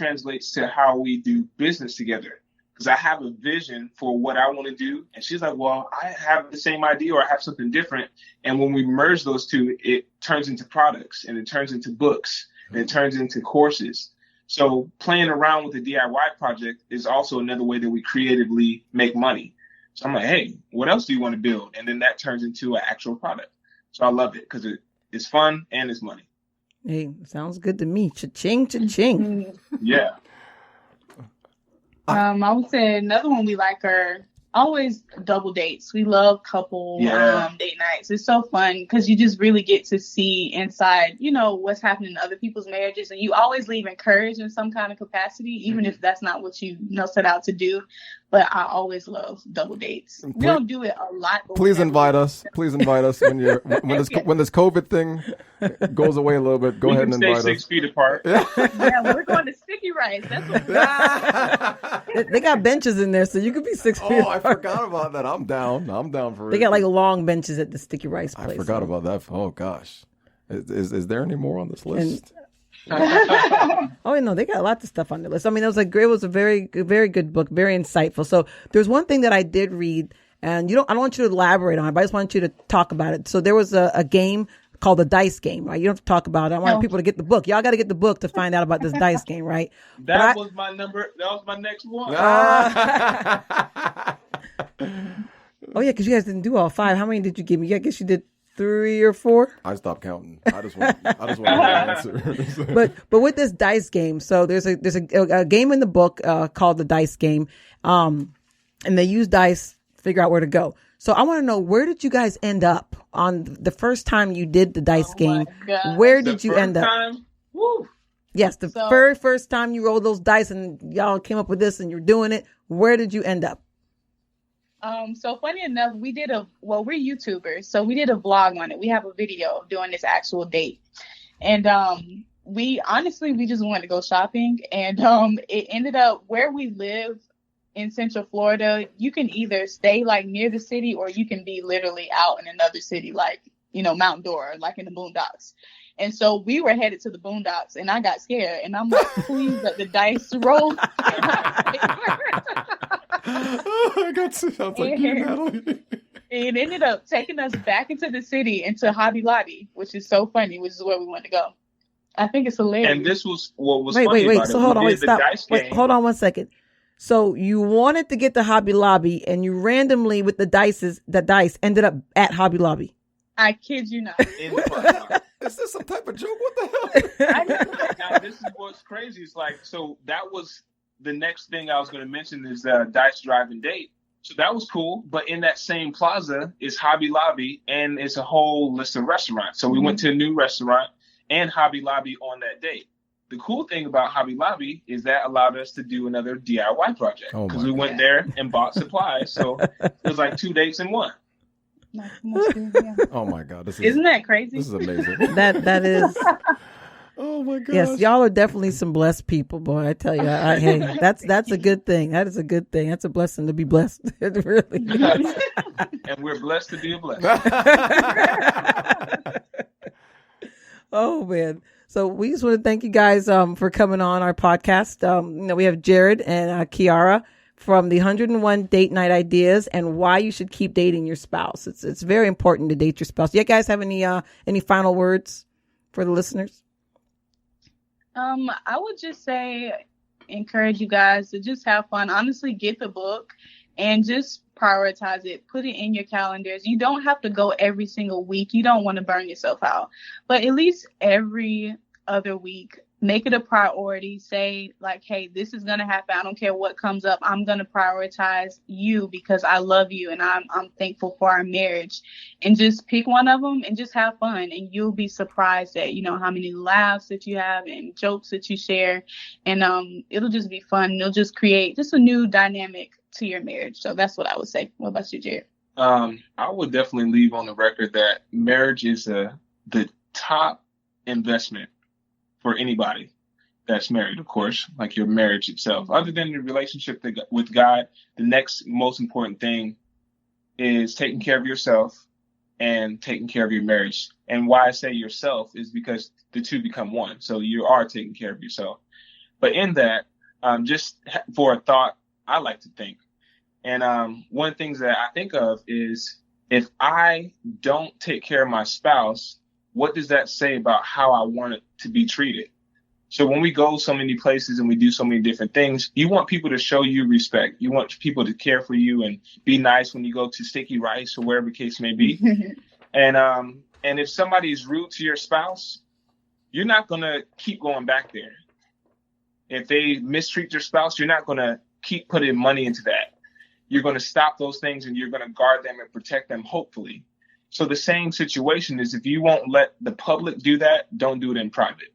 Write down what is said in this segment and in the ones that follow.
translates to how we do business together. Because I have a vision for what I want to do. And she's like, well, I have the same idea or I have something different. And when we merge those two, it turns into products and it turns into books and it turns into courses. So playing around with the DIY project is also another way that we creatively make money. So I'm like, hey, what else do you want to build? And then that turns into an actual product. So I love it because it's fun and it's money. Hey, sounds good to me. Cha-ching, cha-ching. Yeah. I would say another one we like are always double dates. We love couple date nights. It's so fun because you just really get to see inside, what's happening in other people's marriages, and you always leave encouraged in some kind of capacity, even if that's not what you set out to do. But I always love double dates. We don't do it a lot. Please invite us. Please invite us when this COVID thing goes away a little bit. Go ahead and invite us. 6 feet apart. Yeah, we're going to Sticky Rice. That's what They got benches in there, so you could be 6 feet apart. I forgot about that. I'm down for it. They got like long benches at the Sticky Rice place. I forgot about that. Oh gosh, is there any more on this list? Oh no, they got a lot of stuff on the list. I mean, it was a very, very good book, very insightful. So there's one thing that I did read, and I don't want you to elaborate on it, but I just want you to talk about it. So there was a game called the Dice Game, right? You don't have to talk about it. I want people to get the book. Y'all got to get the book to find out about this Dice Game, right? That was my next one. Oh yeah, because you guys didn't do all 5. How many did you give me? I guess you did 3 or 4. I stopped counting. I just want to answer. But with this dice game, so there's a game in the book called the Dice Game, and they use dice to figure out where to go. So I want to know, where did you guys end up on the first time you did the dice game? Where did you end up? Woo. Yes, very first time you rolled those dice and y'all came up with this and you're doing it. Where did you end up? So funny enough, we're YouTubers, so we did a vlog on it. We have a video doing this actual date. And we just wanted to go shopping. And it ended up where we live in Central Florida. You can either stay like near the city or you can be literally out in another city, like, Mount Dora, like in the boondocks. And so we were headed to the boondocks and I got scared and I'm like, please let the dice roll. I got to. I was like, Natalie. It ended up taking us back into the city, into Hobby Lobby, which is so funny, which is where we wanted to go. I think it's hilarious. And this was what was funny. Wait. So hold on. Stop. Wait, hold on 1 second. So you wanted to get to Hobby Lobby, and you randomly, with the dice, ended up at Hobby Lobby. I kid you not. Is this some type of joke? What the hell? Now, this is what's crazy. It's like, so that was the next thing I was going to mention is Dice Drive and Date. So that was cool. But in that same plaza is Hobby Lobby, and it's a whole list of restaurants. So we went to a new restaurant and Hobby Lobby on that date. The cool thing about Hobby Lobby is that allowed us to do another DIY project because we went there and bought supplies. So it was like 2 dates in one. Oh my God! Isn't that crazy? This is amazing. That is. Oh my God! Yes, y'all are definitely some blessed people, boy. I tell you, hey, that's a good thing. That is a good thing. That's a blessing to be blessed. It really is. And we're blessed to be a blessing. Oh man! So we just want to thank you guys for coming on our podcast. We have Jared and Kiara from the 101 Date Night Ideas and why you should keep dating your spouse. It's very important to date your spouse. Do you guys have any final words for the listeners? I would just say, encourage you guys to just have fun. Honestly, get the book and just prioritize it. Put it in your calendars. You don't have to go every single week. You don't want to burn yourself out, but at least every other week, make it a priority. Say like, hey, this is going to happen. I don't care what comes up. I'm going to prioritize you because I love you and I'm thankful for our marriage. And just pick one of them and just have fun. And you'll be surprised at, how many laughs that you have and jokes that you share. And it'll just be fun. It'll just create just a new dynamic to your marriage. So that's what I would say. What about you, Jared? I would definitely leave on the record that marriage is the top investment for anybody that's married, of course, like your marriage itself. Other than your relationship with God, the next most important thing is taking care of yourself and taking care of your marriage. And why I say yourself is because the two become one. So you are taking care of yourself. But in that, just for a thought, I like to think. And one of the things that I think of is, if I don't take care of my spouse, what does that say about how I want it to be treated? So when we go so many places and we do so many different things, you want people to show you respect. You want people to care for you and be nice when you go to Sticky Rice or wherever the case may be. And if somebody is rude to your spouse, you're not going to keep going back there. If they mistreat your spouse, you're not going to keep putting money into that. You're going to stop those things and you're going to guard them and protect them, hopefully. So the same situation is, if you won't let the public do that, don't do it in private.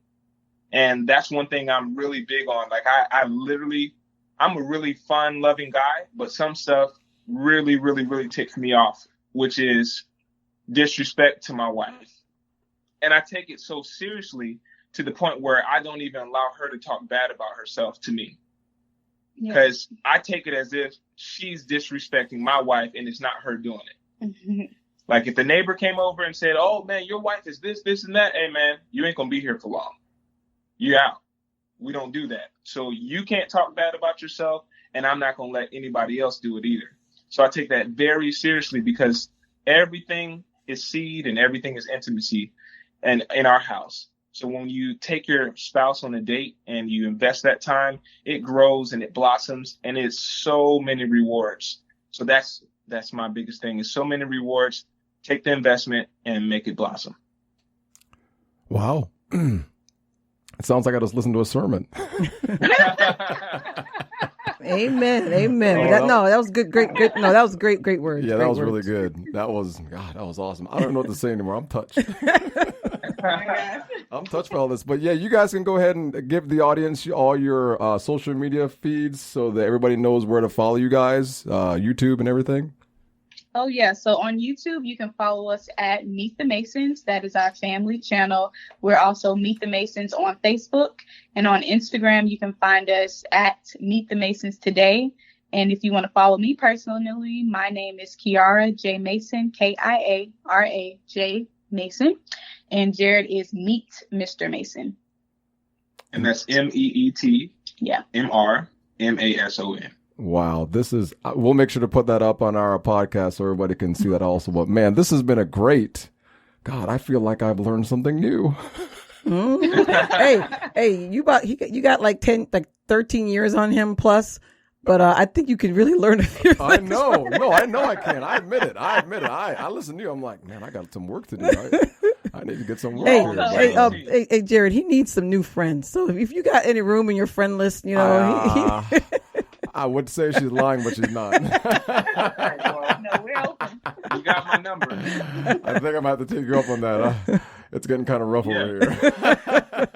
And that's one thing I'm really big on. Like, I'm a really fun, loving guy, but some stuff really, really, really ticks me off, which is disrespect to my wife. And I take it so seriously to the point where I don't even allow her to talk bad about herself to me. Because I take it as if she's disrespecting my wife and it's not her doing it. Like, if the neighbor came over and said, "Oh man, your wife is this, this, and that," hey man, you ain't gonna be here for long. You're out. We don't do that. So you can't talk bad about yourself, and I'm not gonna let anybody else do it either. So I take that very seriously, because everything is seed and everything is intimacy, and in our house. So when you take your spouse on a date and you invest that time, it grows and it blossoms, and it's so many rewards. So that's my biggest thing, is so many rewards. Take the investment and make it blossom. Wow. It sounds like I just listened to a sermon. Amen. That was good. Great. No, that was great words. Yeah, that was really good. That was awesome. I don't know what to say anymore. I'm touched. I'm touched by all this. But yeah, you guys can go ahead and give the audience all your social media feeds so that everybody knows where to follow you guys, YouTube and everything. Oh, yeah. So on YouTube, you can follow us at Meet the Masons. That is our family channel. We're also Meet the Masons on Facebook. And on Instagram, you can find us at Meet the Masons Today. And if you want to follow me personally, my name is Kiara J. Mason, Kiara J. Mason. And Jared is Meet Mr. Mason. And that's MEET. Yeah. MRMASON. Wow, we'll make sure to put that up on our podcast so everybody can see that also. But man, this has been God, I feel like I've learned something new. Hey, you got like 13 years on him plus, but I think you could really learn a few things. I know I can. I admit it. I listen to you. I'm like, man, I got some work to do. I need to get some work. Hey, Jared, he needs some new friends. So if you got any room in your friend list, I would say she's lying, but she's not. No, we're open. You got my number. I think I'm going to have to take you up on that. It's getting kind of rough over here.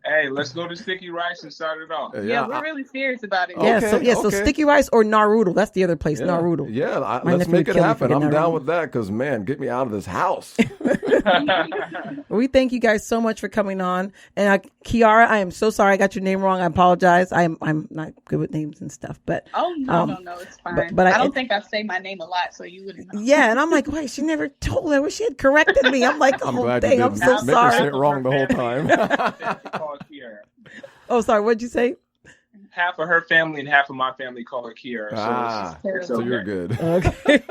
Hey, let's go to Sticky Rice and start it off. Yeah, we're really serious about it. So Sticky Rice or Naruto. That's the other place, Naruto. Yeah, let's make it happen. I'm down with that because, man, get me out of this house. We thank you guys so much for coming on. And Kiara, I am so sorry I got your name wrong. I apologize. I'm not good with names and stuff. But no, it's fine. But I don't think I say my name a lot, so you wouldn't know. Yeah, and I'm like, wait, she never told her. She had corrected me. I'm like, I'm glad you didn't. I'm so sorry. Make her say it wrong the whole time. Oh, sorry. What'd you say? Half of her family and half of my family call her Kiara. So you're good. Okay.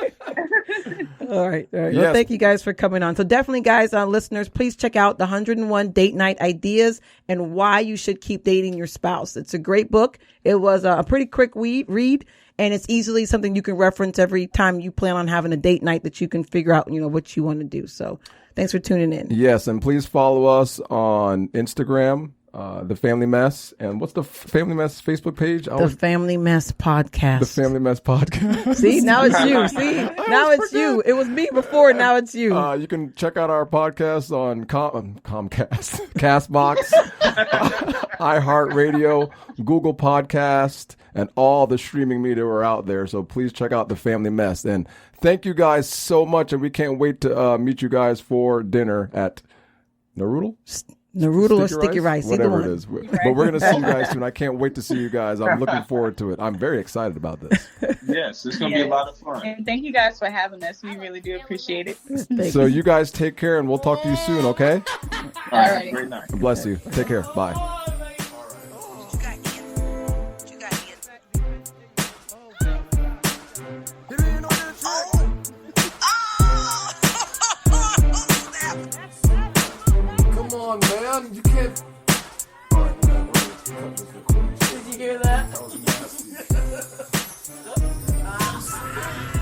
All right. Yes. Well, thank you guys for coming on. So definitely, guys, listeners, please check out the 101 Date Night Ideas and Why You Should Keep Dating Your Spouse. It's a great book. It was a pretty quick read, and it's easily something you can reference every time you plan on having a date night that you can figure out, what you want to do. So thanks for tuning in. Yes, and please follow us on Instagram. The Family Mess. And what's the Family Mess Facebook page? The Family Mess Podcast. The Family Mess Podcast. See, now it's you. See, now it's you. It was me before. Now it's you. You can check out our podcast on Comcast, CastBox, iHeartRadio, Google Podcast, and all the streaming media are out there. So please check out The Family Mess. And thank you guys so much. And we can't wait to meet you guys for dinner at Naruto or Sticky Rice. Whatever it is. But we're going to see you guys soon. I can't wait to see you guys. I'm looking forward to it. I'm very excited about this. Yes, it's going to be a lot of fun. And thank you guys for having us. We really do appreciate it. So you guys take care, and we'll talk to you soon, okay? All right. Great night. Bless you. Take care. Bye. Come on, man. You can't. All right, man. Did you hear that? That was nasty.